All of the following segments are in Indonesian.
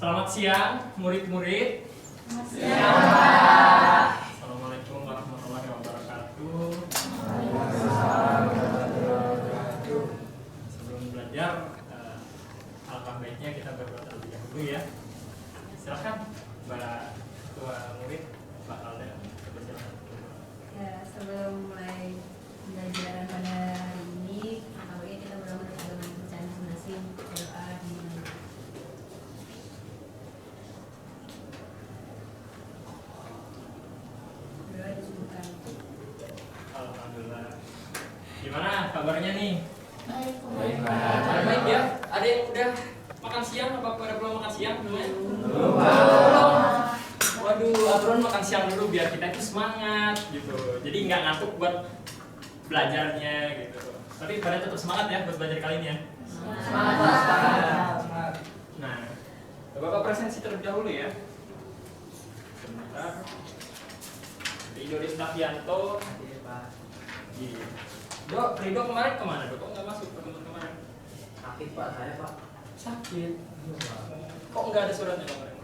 Selamat siang, murid-murid. Siang, Pak. Assalamualaikum warahmatullahi wabarakatuh. Sebelum belajar, alangkah baiknya kita berdoa terlebih dahulu ya. Silakan, Mbak Ketua Murid, Mbak Alda, silakan. Ya, sebelum mulai pembelajaran pada hari ini, maka kita berdoa dengan bacaan masing-masing berdoa di berdoa disebutkan. Alhamdulillah. Gimana kabarnya nih? Baik, Baik ya. Ada yang udah makan siang? Apa pada belum makan siang? Belum. Waduh, aturan makan siang dulu biar kita itu semangat gitu. Jadi nggak ngantuk buat belajarnya gitu. Tapi pada tetap semangat ya buat belajar kali ini ya. Semangat. Nah, Bapak presensi terlebih dahulu ya. Sebentar. Ridho Rizdavianto. Iya. Dok, Ridho kemarin kemana? Dok, kok nggak masuk pertemuan kemarin? Sakit Pak, saya Pak. Sakit. Kok nggak ada suratnya kemarin?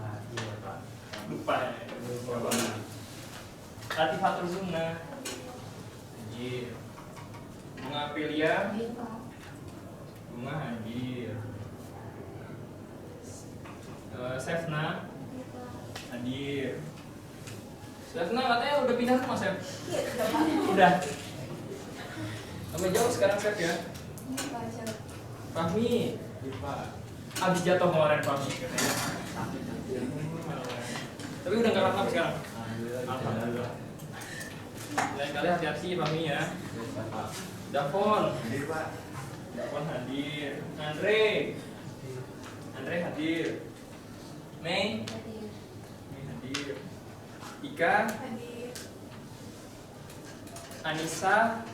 Nah, iya Pak. Lupa ya. Latifatul Sunnah. Anjir. Bunga Aprilia. Bunga hadir. Sefna hadir. Sefna katanya udah pindah rumah, Sef. Udah. Sampai jauh sekarang, Sef ya. Fahmi. Abis jatuh kemarin Fahmi katanya. Tapi udah nggak apa-apa sekarang. Alhamdulillah. Lain kali hati-hati Fahmi ya. Davon. Hadir Pak. Davon hadir. Andre hadir. Mei hadir. Ika, Anissa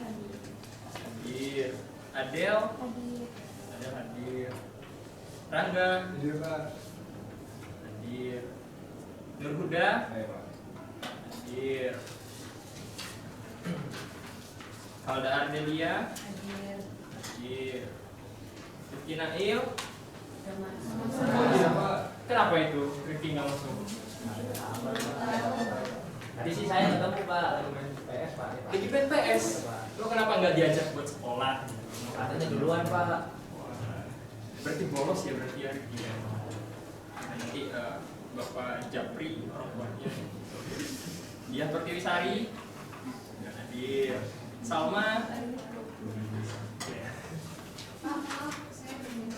hadir. Adel hadir. Rangga Hadir Pak. hadir. Nurhuda Ayo Pak. hadir. Halda Ardelia hadir. Rifki Nail. Oh iya Pak. Kenapa itu Rifki nggak masuk? Tadi sih saya ketemu Pak, lagi main PS Pak. Lagi main PS. Lo kenapa nggak diajak buat sekolah? Katanya duluan Pak. Wah, berarti bolos ya berarti ya Rifki ya. Nanti Bapak Japri orang tuanya. Dia Pertiwisari nggak hadir. Salma.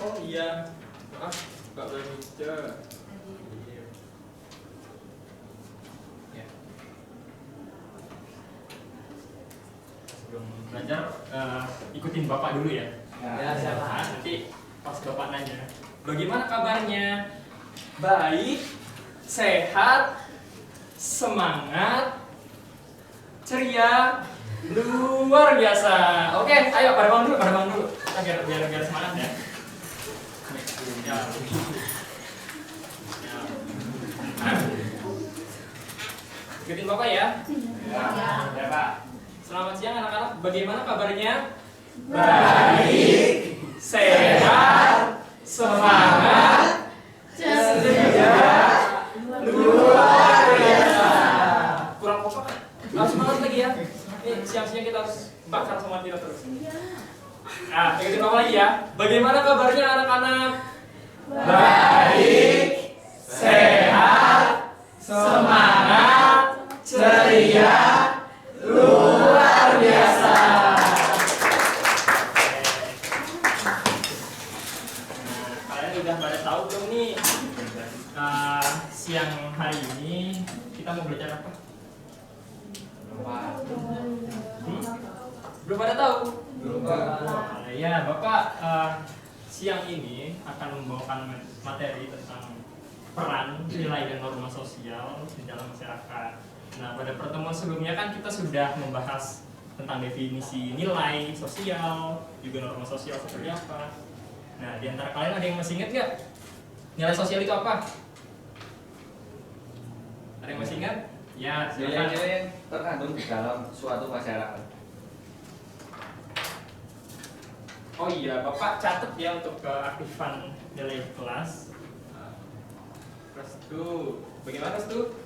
Oh iya. Maaf, Mbak Banice. Ya. Sebelum belajar, ikutin Bapak dulu ya. Ya, siapa? Nah, nanti pas Bapak nanya, bagaimana kabarnya? Baik, sehat, semangat, ceria, luar biasa. Oke, ayo pada bangun dulu. Kita biar semangat ya. Ya. Ikutin Bapak ya. Ya Pak. Selamat siang anak-anak. Bagaimana kabarnya? Baik, sehat, semangat, ceria, luar biasa. Kurang kompak. Harus semangat lagi ya. Ini siang-siang kita harus bakar semangat kita terus. Nah, ikutin Bapak lagi ya. Bagaimana kabarnya anak-anak? Baik, sehat, semangat, ceria, luar biasa. Nah, kalian udah pada tahu belum nih? Siang hari ini kita mau belajar apa? Belum pada tahu? Belum Pak. Ya, Bapak siang ini akan membawakan materi tentang peran, nilai, dan norma sosial di dalam masyarakat. Nah, pada pertemuan sebelumnya kan kita sudah membahas tentang definisi nilai sosial, juga norma sosial seperti apa. Nah, di antara kalian ada yang masih ingat nggak? Nilai sosial itu apa? Ada yang masih ingat? Ya, silakan. Nilai-nilai yang terkandung di dalam suatu masyarakat. Oh iya, Bapak catat ya untuk keaktifan nilai kelas. Restu. Bagaimana Restu?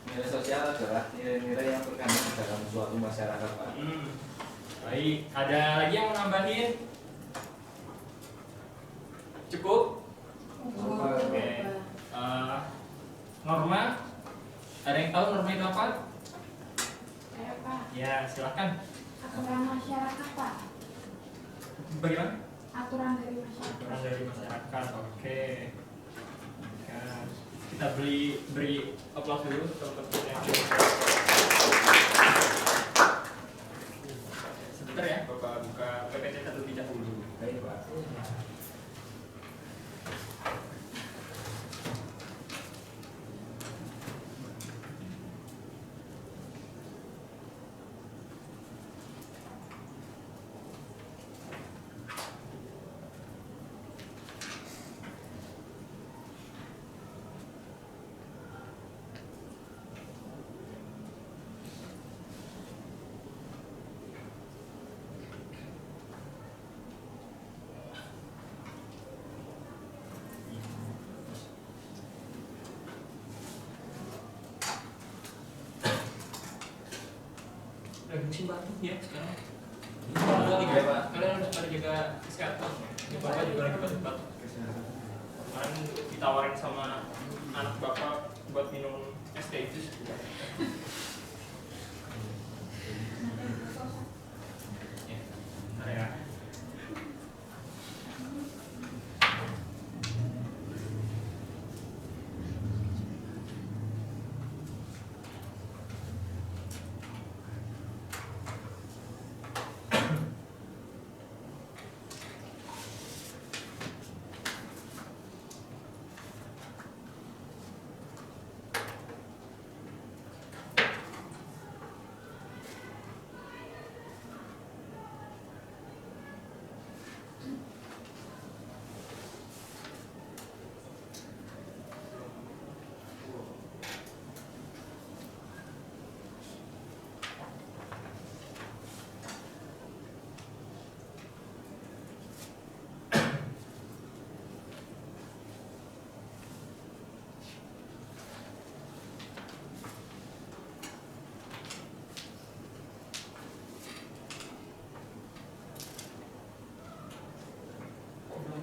Nilai sosial adalah nilai-nilai yang terkandung dalam suatu masyarakat, Pak. Baik, ada lagi yang mau nambahin? Cukup? Oke. Norma? Ada yang tahu norma itu apa? Saya Pak, Ya, silakan. aturan masyarakat Pak, Bagaimana? aturan dari masyarakat. Aturan dari masyarakat. Oke. Ya, kita beri aplaus dulu untuk teman-teman yang sebentar ya, Bapak buka PPT terlebih dahulu. Baik, Pak. Lagi musim batuk ya sekarang. Iya, Pak. Kalian harus pada jaga kesehatan. Ya, Bapak juga lagi batuk-batuk. Kemarin ditawarin sama anak bapak buat minum es teh itu. Ya, bentar ya.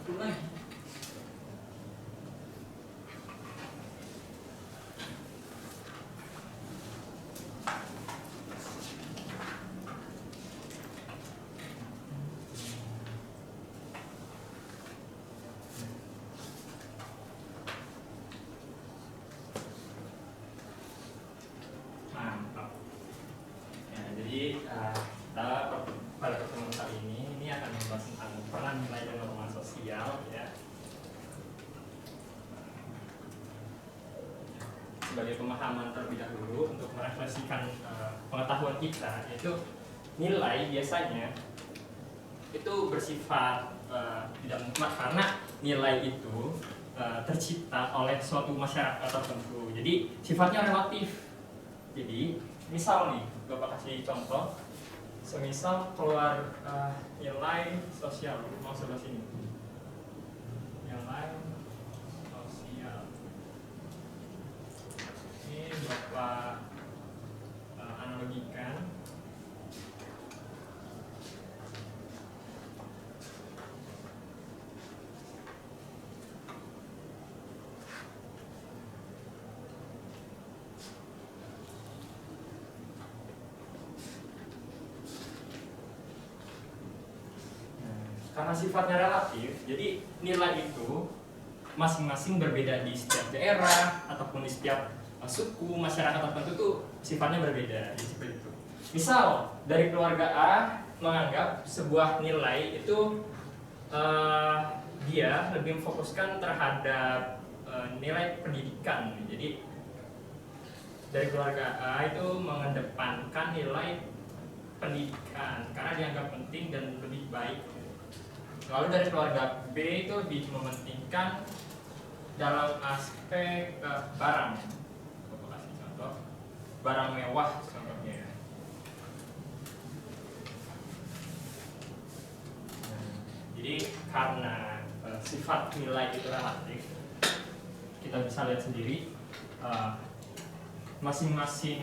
Mulai. Mantap. Ya, jadi kita pada pertemuan kali ini akan membahas tentang peran nilai dan norma sosial ya. Sebagai pemahaman terlebih dahulu untuk merefleksikan pengetahuan kita, yaitu nilai biasanya itu bersifat tidak mutlak karena nilai itu tercipta oleh suatu masyarakat tertentu. Jadi sifatnya relatif. Jadi misal nih, Bapak kasih contoh, semisal keluar nilai sosial, mau sebelah sini. Nilai sosial. Ini Bapak analogikan. Karena sifatnya relatif, jadi nilai itu masing-masing berbeda di setiap daerah ataupun di setiap suku masyarakat tertentu tuh sifatnya berbeda. Jadi seperti itu. Misal dari keluarga A menganggap sebuah nilai itu dia lebih memfokuskan terhadap nilai pendidikan. Jadi dari keluarga A itu mengedepankan nilai pendidikan karena dianggap penting dan lebih baik. Lalu dari keluarga B itu lebih mementingkan dalam aspek barang. Aku kasih contoh, barang mewah contohnya. Jadi karena sifat nilai itu relatif, kita kita bisa lihat sendiri masing-masing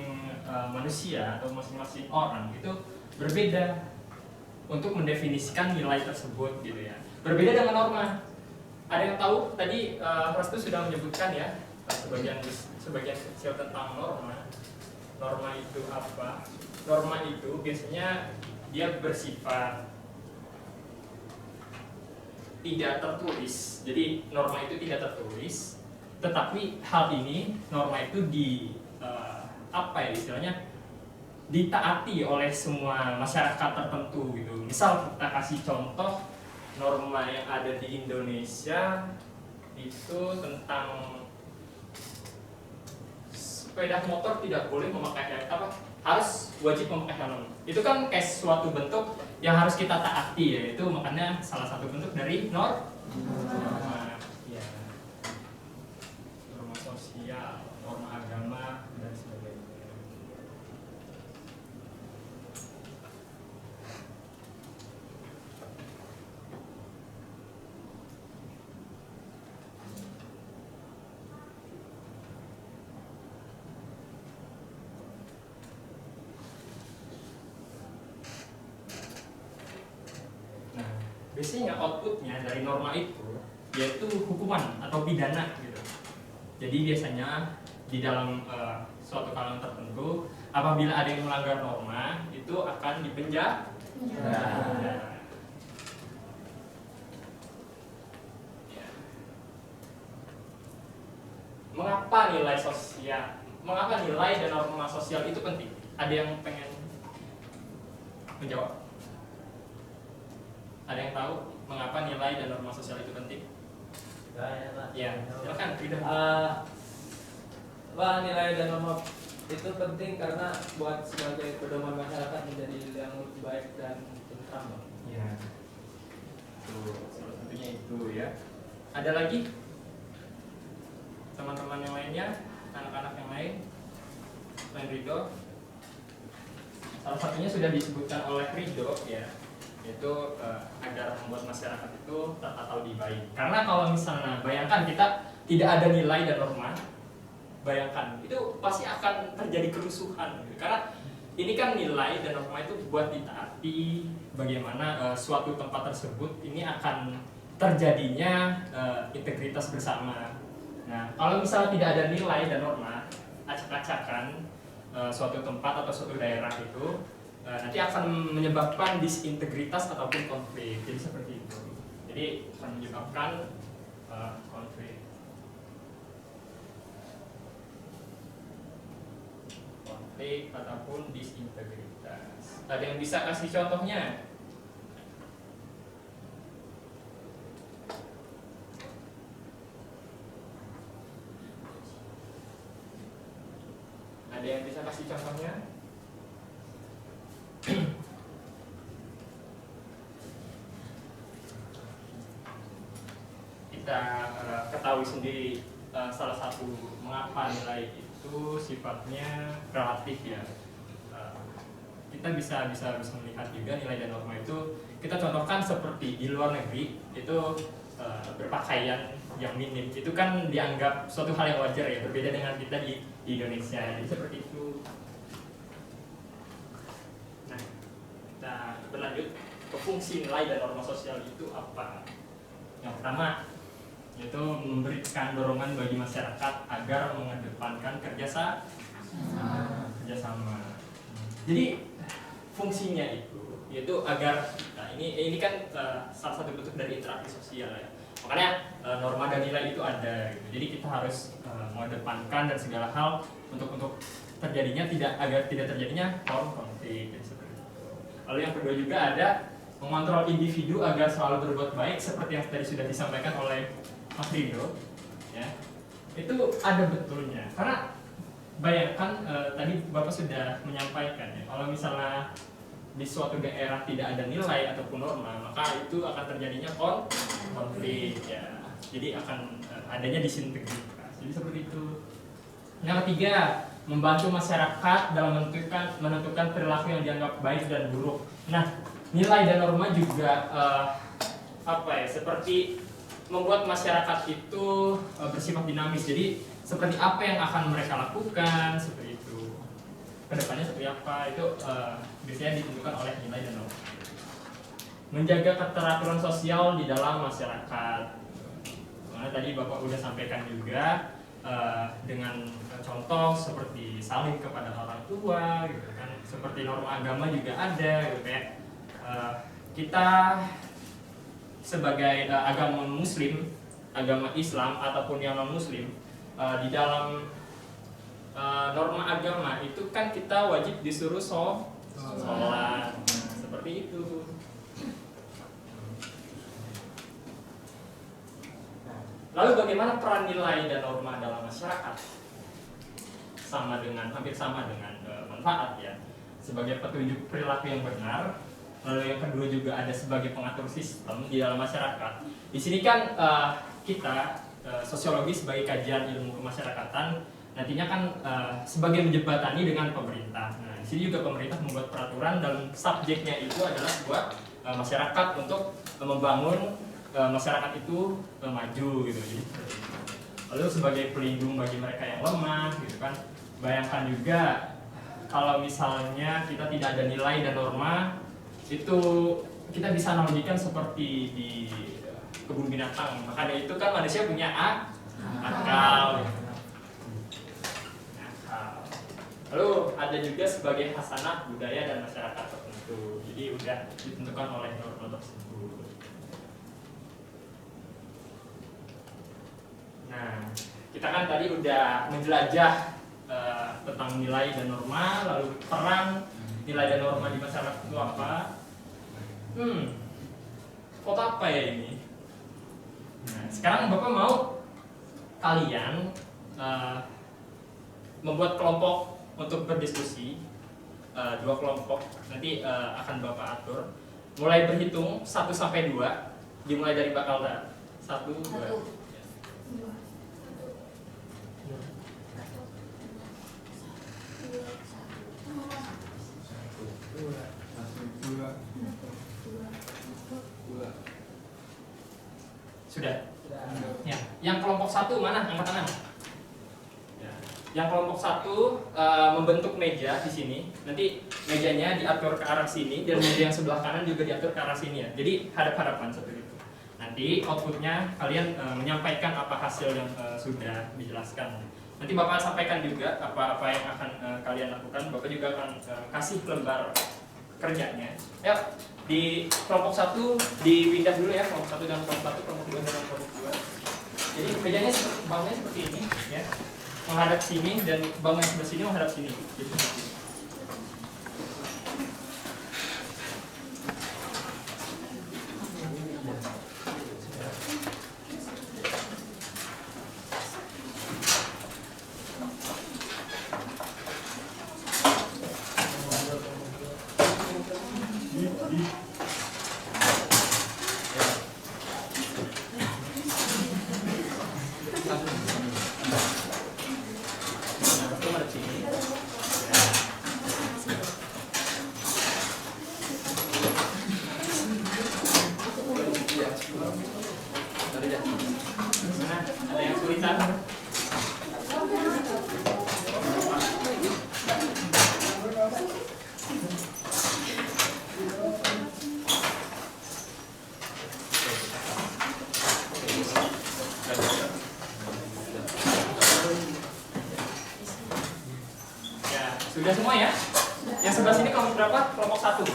manusia atau masing-masing orang itu berbeda untuk mendefinisikan nilai tersebut gitu ya. Berbeda dengan norma. Ada yang tahu tadi Restu sudah menyebutkan ya sebagian kecil tentang norma. Norma itu apa? Norma itu biasanya dia bersifat tidak tertulis. Jadi norma itu tidak tertulis, tetapi hal ini norma itu apa ya istilahnya ditaati oleh semua masyarakat tertentu gitu. Misal kita kasih contoh norma yang ada di Indonesia itu tentang sepeda motor tidak boleh memakai harus wajib memakai helm. Itu kan kayak suatu bentuk yang harus kita taati ya. Itu makanya salah satu bentuk dari norma. Ya. Norma sosial, norma agama dan sebagainya. Biasanya outputnya dari norma itu yaitu hukuman atau pidana gitu. Jadi biasanya di dalam suatu kalangan tertentu apabila ada yang melanggar norma itu akan dipenjara. Mengapa nilai sosial, mengapa nilai dan norma sosial itu penting? Ada yang pengen menjawab? Ada yang tahu mengapa nilai dan norma sosial itu penting? Ya, silakan Frida. Nilai dan norma itu penting karena buat sebagai pedoman masyarakat menjadi yang lebih baik dan tentram. Ya, itu salah satunya itu ya. Ada lagi teman-teman yang lainnya, anak-anak yang lain, selain Ridho? Salah satunya sudah disebutkan oleh Ridho ya. Itu agar membuat masyarakat itu tertata lebih baik. Karena kalau misalnya bayangkan kita tidak ada nilai dan norma, bayangkan itu pasti akan terjadi kerusuhan. Karena ini kan nilai dan norma itu buat ditaati. Bagaimana suatu tempat tersebut ini akan terjadinya integritas bersama. Nah, kalau misalnya tidak ada nilai dan norma, acak-acakan suatu tempat atau suatu daerah itu nanti akan menyebabkan disintegritas ataupun konflik. Jadi seperti itu. Jadi akan menyebabkan konflik. Konflik ataupun disintegritas. Ada yang bisa kasih contohnya? Ada yang bisa kasih contohnya? Kita ketahui sendiri salah satu mengapa nilai itu sifatnya relatif ya. Kita bisa melihat juga nilai dan norma itu kita contohkan seperti di luar negeri itu berpakaian yang minim itu kan dianggap suatu hal yang wajar ya, berbeda dengan kita di Indonesia. Jadi seperti itu. Nah, kita berlanjut ke fungsi nilai dan norma sosial itu apa? Yang pertama yaitu memberikan dorongan bagi masyarakat agar mengedepankan kerjasama. Jadi fungsinya itu yaitu agar ini kan salah satu bentuk dari interaksi sosial ya. Makanya norma dan nilai itu ada gitu. Jadi kita harus mengedepankan dan segala hal untuk terjadinya agar tidak terjadinya konflik seperti itu. Lalu yang kedua juga ada mengontrol individu agar selalu berbuat baik seperti yang tadi sudah disampaikan oleh Mas Ridho ya. Itu ada betulnya. Karena bayangkan tadi Bapak sudah menyampaikan ya, kalau misalnya di suatu daerah tidak ada nilai ataupun norma, maka itu akan terjadinya konflik ya. Jadi akan adanya disintegritas. Jadi seperti itu. Yang ketiga, membantu masyarakat dalam menentukan perilaku yang dianggap baik dan buruk. Nah, nilai dan norma juga seperti membuat masyarakat itu bersifat dinamis. Jadi seperti apa yang akan mereka lakukan, seperti itu. Kedepannya seperti apa itu biasanya ditentukan oleh nilai dan norma. Menjaga keteraturan sosial di dalam masyarakat. Karena tadi Bapak udah sampaikan juga dengan contoh seperti saling kepada orang tua, gitu kan. Seperti norma agama juga ada, gitu kayak kita sebagai agama Muslim, agama Islam ataupun yang non Muslim, di dalam norma agama itu kan kita wajib disuruh sholat, seperti itu. Lalu bagaimana peran nilai dan norma dalam masyarakat? Hampir sama dengan manfaat ya, sebagai petunjuk perilaku yang benar. Lalu yang kedua juga ada sebagai pengatur sistem di dalam masyarakat. Di sini kan kita sosiologi sebagai kajian ilmu kemasyarakatan nantinya kan sebagai menjembatani dengan pemerintah. Nah, di sini juga pemerintah membuat peraturan dan subjeknya itu adalah sebuah masyarakat untuk membangun masyarakat itu maju gitu. Lalu sebagai pelindung bagi mereka yang lemah gitu kan. Bayangkan juga kalau misalnya kita tidak ada nilai dan norma, itu kita bisa analogikan seperti di kebun binatang. Makanya itu kan manusia punya akal. Lalu ada juga sebagai hasanah budaya dan masyarakat tertentu. Jadi udah ditentukan oleh norma tersebut. Nah, kita kan tadi udah menjelajah tentang nilai dan norma, lalu peran nilai dan norma di masyarakat itu apa? Foto apa ya ini? Nah, sekarang Bapak mau kalian membuat kelompok untuk berdiskusi, 2 kelompok. Nanti akan Bapak atur. Mulai berhitung 1 sampai 2, dimulai dari bakal 1, 2. Sudah? Ya. Yang kelompok 1 mana? Angkat tangan. Ya. Yang kelompok 1 membentuk meja di sini. Nanti mejanya diatur ke arah sini dan meja yang sebelah kanan juga diatur ke arah sini ya. Jadi hadap-hadapan seperti itu. Nanti outputnya kalian menyampaikan apa hasil yang sudah dijelaskan. Nanti Bapak sampaikan juga apa yang akan kalian lakukan. Bapak juga akan kasih lembar kerjanya. Ya, di kelompok 1 dipindah dulu ya, kelompok 1 dan kelompok 1, kelompok 2 dan kelompok 2. Jadi mejanya bangunnya seperti ini ya. Menghadap sini dan bangun sebelah sini menghadap sini. Jadi seperti ini. Ada yang kesulitan? Ya, sudah semua ya? Yang sebelah sini kelompok berapa? Kelompok 1.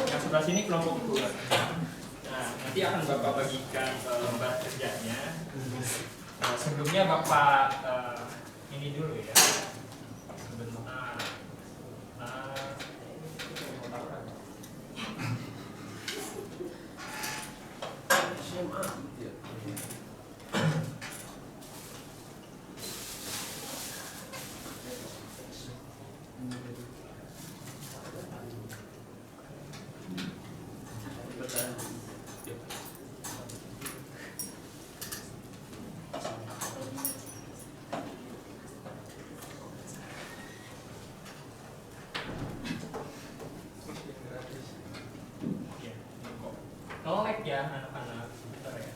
Yang sebelah sini kelompok 2. Nah, nanti akan Bapak bagikan lembar kerjanya. Nah, sebelumnya Bapak ini dulu ya. Sebentar. Melek ya anak-anak. Bentar ya.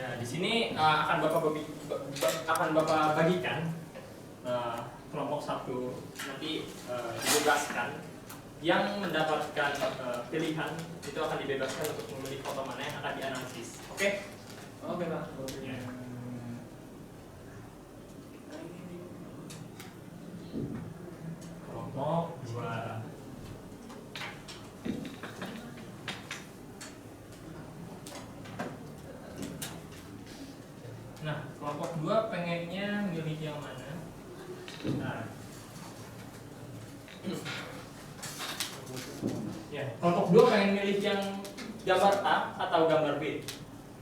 Nah, di sini akan Bapak bagikan kelompok 1 nanti dibebaskan. Yang mendapatkan pilihan itu akan dibebaskan untuk memilih foto mana yang akan dianalisis. Oke? Oke Pak. Ya. Kelompok 2. Nah, kelompok 2 pengennya milih yang mana? Nah. Ya, kelompok 2 pengen milih yang gambar A atau gambar B?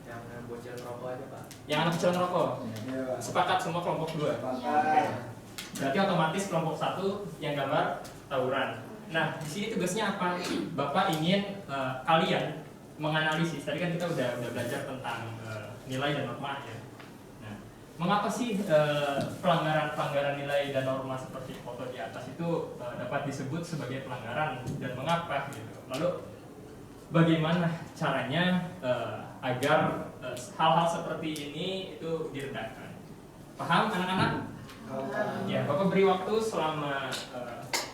Yang bocil rokok aja Pak. Yang anak kecil ngerokok. Sepakat semua kelompok 2. Oke. Berarti otomatis kelompok 1 yang gambar tawuran. Nah, di sini tugasnya apa? Bapak ingin kalian menganalisis. Tadi kan kita udah belajar tentang nilai dan norma ya. Nah, mengapa sih pelanggaran nilai dan norma seperti foto di atas itu dapat disebut sebagai pelanggaran dan mengapa gitu. Lalu bagaimana caranya agar hal-hal seperti ini itu diredakan? Paham anak-anak? Ya, Bapak beri waktu selama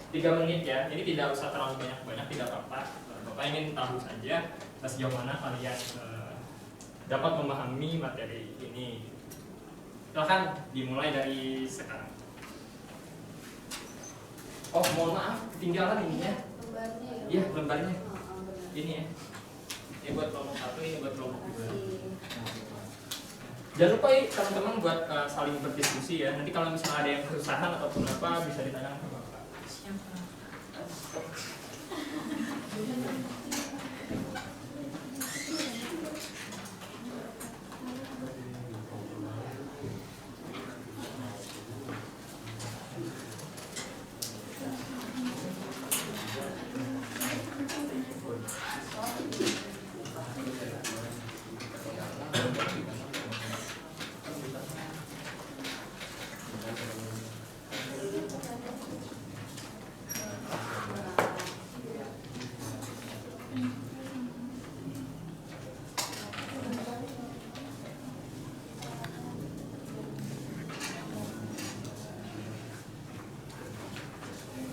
3 menit ya. Ini tidak usah terlalu banyak-banyak, tidak apa-apa. Bapak ingin tahu saja sejauh mana kalian dapat memahami materi ini. Silakan dimulai dari sekarang. Oh, mohon maaf, ketinggalan ini ya. Lembarnya ya. Iya, lembarnya. Benar. Ini ya. Ini buat kelompok 1, ini buat kelompok 2. Jangan lupa ya teman-teman buat saling berdiskusi ya. Nanti kalau misalnya ada yang kesusahan ataupun apa bisa ditanyakan ke Bapak. Siapa?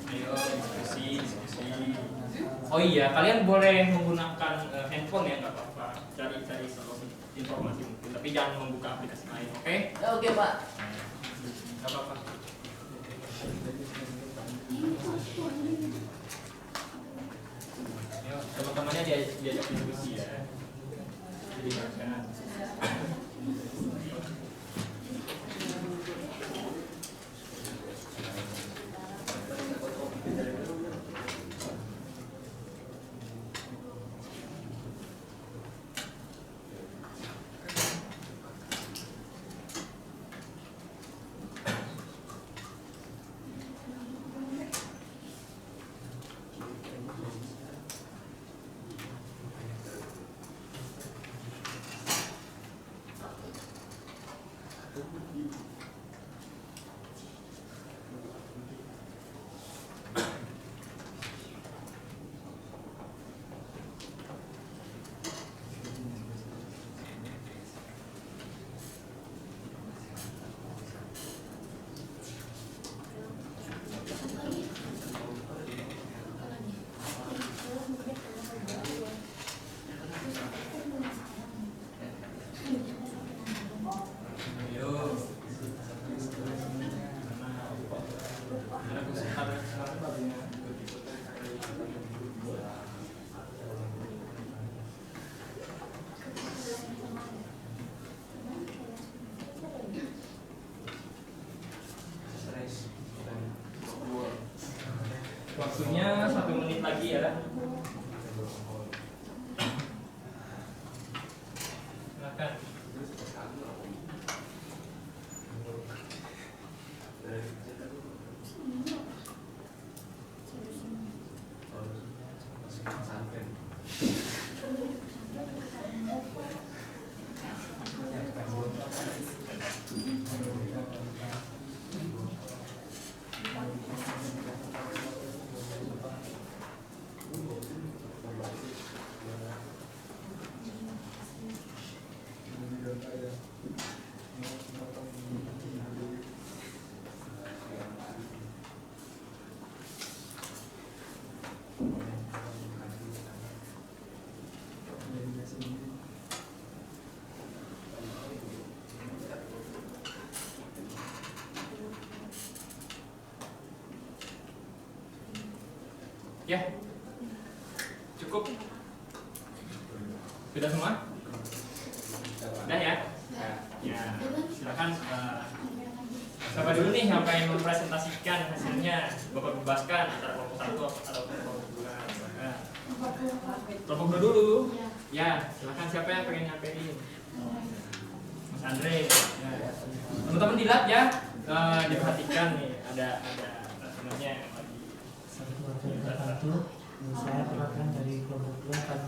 Ayo diskusi. Oh iya, kalian boleh menggunakan handphone ya, nggak apa-apa. Cari solusi informasi mungkin, tapi jangan membuka aplikasi lain, oke? Oke Pak. Nggak apa-apa. Ayo, teman-temannya diajak diskusi ya. Jadi makan. Waktunya 1 menit lagi ya. Silakan. Ya, cukup. Sudah semua? Udah ya? Ya, silakan. Siapa dulu nih yang pengen mempresentasikan hasilnya? Bapak bebaskan antara kelompok 1 atau kelompok 2. Kelompok 2 dulu. Ya, silakan siapa yang pengen nyampein? Mas Andre. Ya. Teman-teman di lab ya, diperhatikan nih ada sebenarnya yang lagi. Satu, saya perwakilan dari kelompok 2 akan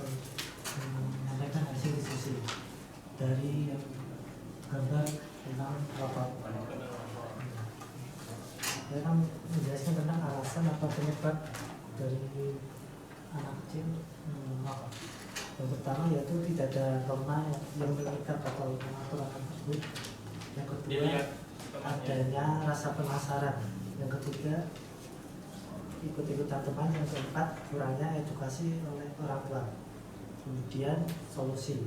menyampaikan hasil diskusi dari gambar tentang rokok. Saya akan menjelaskan tentang alasan atau penyebab dari anak kecil merokok. Yang pertama yaitu tidak ada norma yang mengikat atau mengatur anak tersebut. Yang kedua, adanya rasa penasaran. Yang ketiga, ikut-ikutan teman. Yang keempat, kurangnya edukasi oleh orang tua. Kemudian solusi.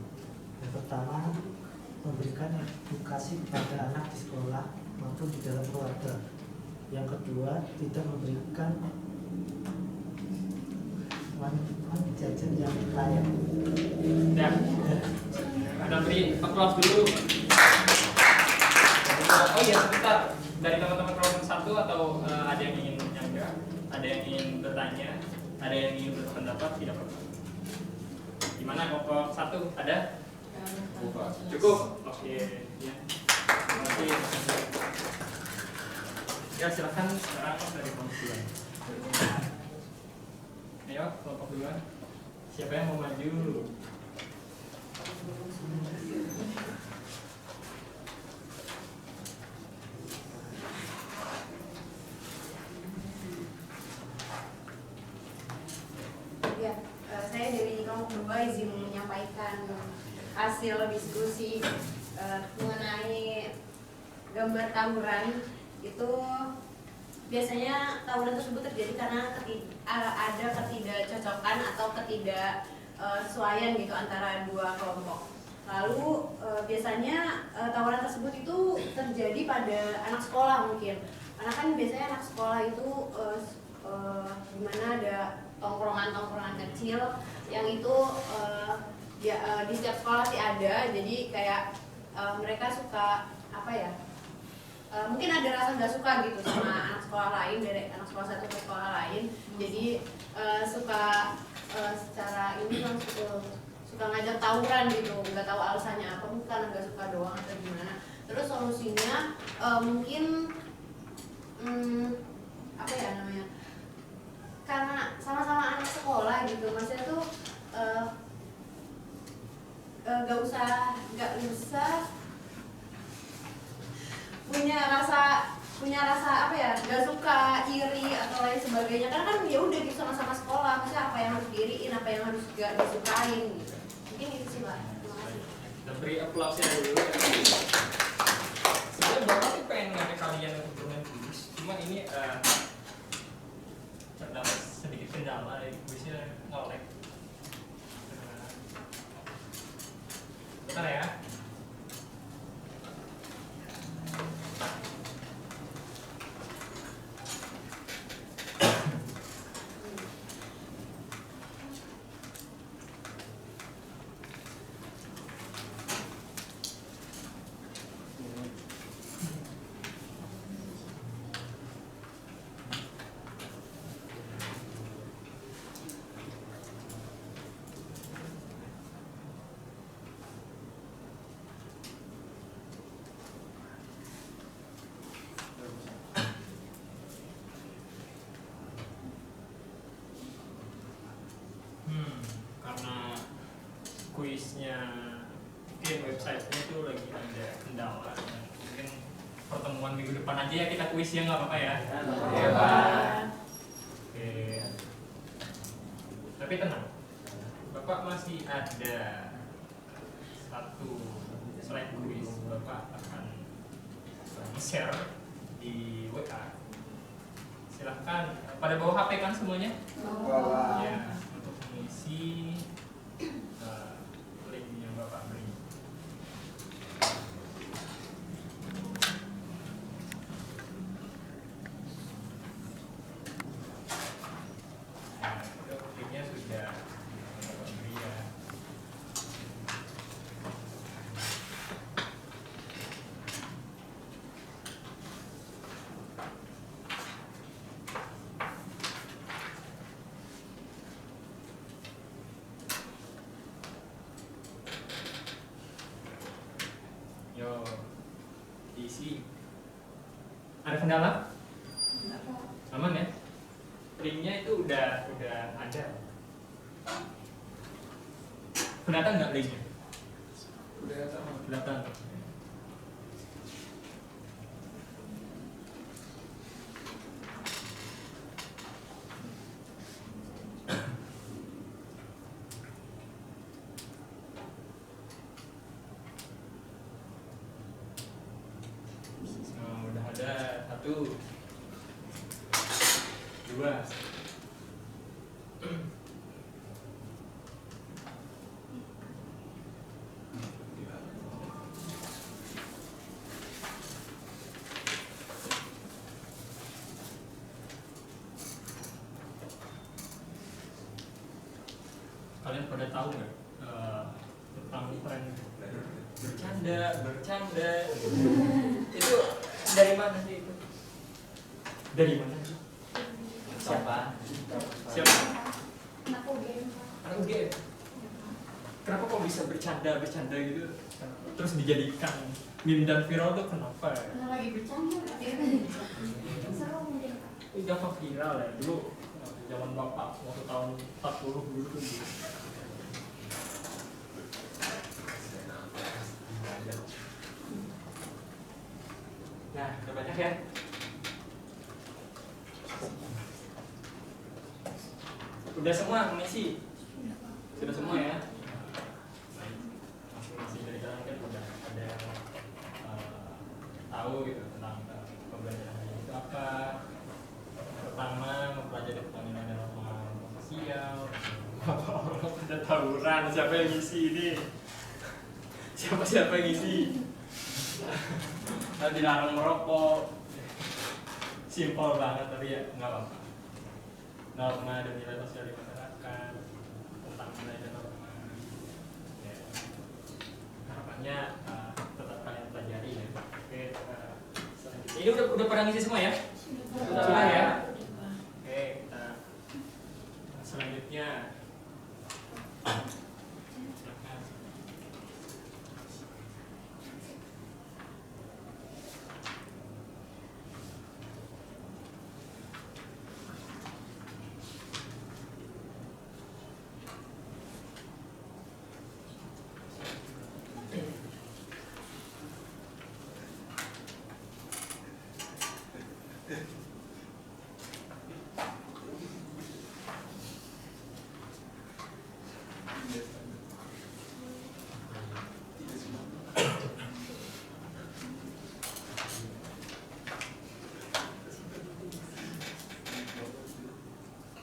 Yang pertama, memberikan edukasi kepada anak di sekolah maupun di dalam keluarga. Yang kedua, tidak memberikan uang jajan yang layak. Ya, kita beri applause dulu. Oh iya, sebentar. Dari teman-teman kelompok 1 atau ada yang ingin menyanggah, ada yang ingin bertanya, ada yang ingin berpendapat, tidak apa-apa. Gimana kelompok 1? Ada? Cukup? Oke. Ya. Terima kasih. Ya, silakan sekarang dari kelompok 2. Ayo, kelompok 2. Siapa yang mau maju? Ya, saya dari kelompok 2 izin menyampaikan hasil diskusi mengenai gambar tawuran. Itu biasanya tawuran tersebut terjadi karena ada ketidakcocokan atau ketidaksesuaian gitu antara dua kelompok. Lalu biasanya tawuran tersebut itu terjadi pada anak sekolah mungkin. Karena kan biasanya anak sekolah itu dimana ada tongkrongan kecil yang itu di setiap sekolah sih ada. Jadi kayak mereka suka apa ya? Mungkin ada rasa nggak suka gitu sama anak sekolah lain, dari anak sekolah 1 ke sekolah lain. Jadi suka secara ini langsung suka ngajak tawuran gitu, nggak tahu alasannya apa, bukan nggak suka doang atau gimana. Terus solusinya mungkin apa ya namanya, karena sama-sama anak sekolah gitu, maksudnya tuh nggak usah punya rasa apa ya, nggak suka iri atau lain sebagainya, karena kan ya udah gitu sama-sama sekolah, maksudnya apa yang harus diiriin, apa yang harus gak disukain gitu. Mungkin itu sih Mbak. Terima kasih. Kita beri applause dulu. Sebenarnya Bapak sih pengen ngajak kalian untuk bermain kuis, cuma ini terdapat sedikit kendala, kuisnya nge-lag. Bentar ya. Karena kuisnya mungkin websitenya itu lagi ada kendala, mungkin pertemuan minggu depan aja ya kita kuis ya, nggak apa-apa ya. Iya Pak. Oke. Tapi tenang, Bapak masih ada satu slide kuis, Bapak akan share di WA. Silahkan, pada bawa HP kan semuanya? Ya, untuk mengisi link yang Bapak beri. Nah, diisi. Ada kendala? Enggak, Pak. Aman ya? Linknya itu udah ada. Kelihatan nggak linknya? Udah sama. Kelihatan. Nah, udah ada 1, 2. Kalian pada tahu nggak tentang tren bercanda itu dari mana sih itu? Dari mana sih? Siapa? Anak UGM, Pak. Anak UGM. Kenapa kok bisa bercanda gitu? Terus dijadikan meme dan viral tuh kenapa ya? Karena lagi bercanda, Pak. Seru mungkin, Pak. Ini gampang viral ya dulu zaman bapak waktu tahun 40 dulu tuh gitu. Nah, udah banyak ya. Udah semua mengisi? Sudah semua ya? Masing-masing dari kalian kan udah ada yang tahu gitu tentang pembelajaran hari ini itu apa. Pertama, mempelajari tentang nilai norma sosial. Orang pada tawuran, siapa yang ngisi ini? Siapa yang ngisi? Dilarang merokok. Simpel banget tapi ya nggak apa-apa. Norma dan nilai sosial di masyarakat, tentang nilai dan norma. Ya. Harapannya tetap kalian pelajari ya. Oke, selanjutnya. Ini udah pada ngisi semua ya? Sudah ya? Oke, kita selanjutnya. Silakan.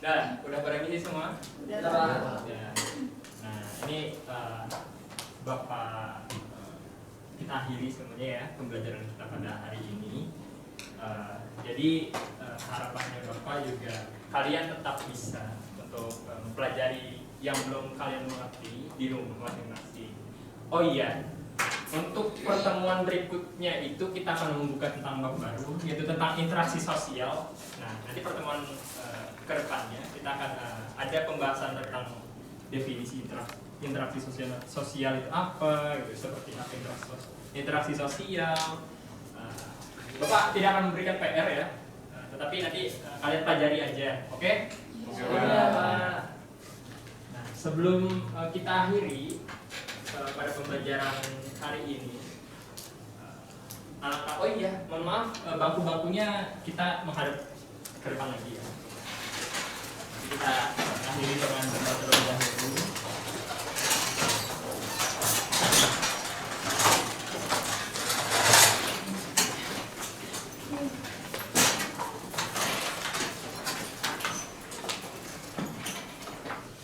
Dah, udah pada ngisi semua? Udah. Ya. Nah, ini Bapak kita akhiri semuanya ya pembelajaran kita pada hari ini. Jadi harapannya Bapak juga kalian tetap bisa untuk mempelajari yang belum kalian mengerti di rumah masing-masing. Oh iya, untuk pertemuan berikutnya itu kita akan membuka tentang bab baru, yaitu tentang interaksi sosial. Nah, nanti pertemuan ke depannya kita akan ada pembahasan tentang definisi interaksi sosial itu apa, gitu, seperti apa interaksi sosial. Bapak tidak akan memberikan PR ya, tetapi nanti kalian pelajari aja, oke? Iya, Pak. Nah, sebelum kita akhiri pada pembelajaran hari ini, oh iya, mohon maaf, bangku-bangkunya kita menghadap ke depan lagi ya. Kita akhiri dengan berdoa terlebih dahulu.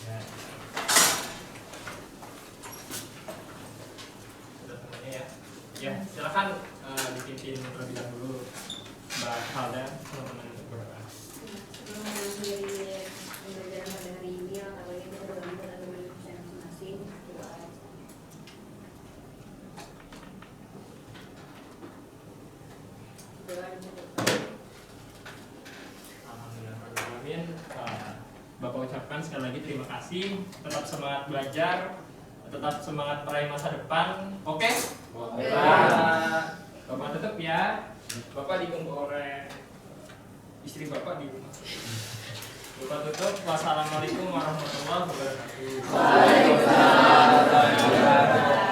Ya. Sudah semuanya ya. Ya, silakan dipimpin terlebih dahulu Mbak Halda, teman-teman berdoa. Sebelum mengakhiri pembelajaran pada hari ini, kalau ini kita berdoa pada teman masing-masing. Doa cukup. Alhamdulillah. Bapak ucapkan sekali lagi terima kasih. Tetap semangat belajar, tetap semangat meraih masa depan. Oke? Pak. Bapak tutup ya. Bapak ditunggu oleh istri Bapak di rumah. Bapak tutup. Wassalamualaikum warahmatullahi wabarakatuh. Waalaikumsalam warahmatullahi wabarakatuh.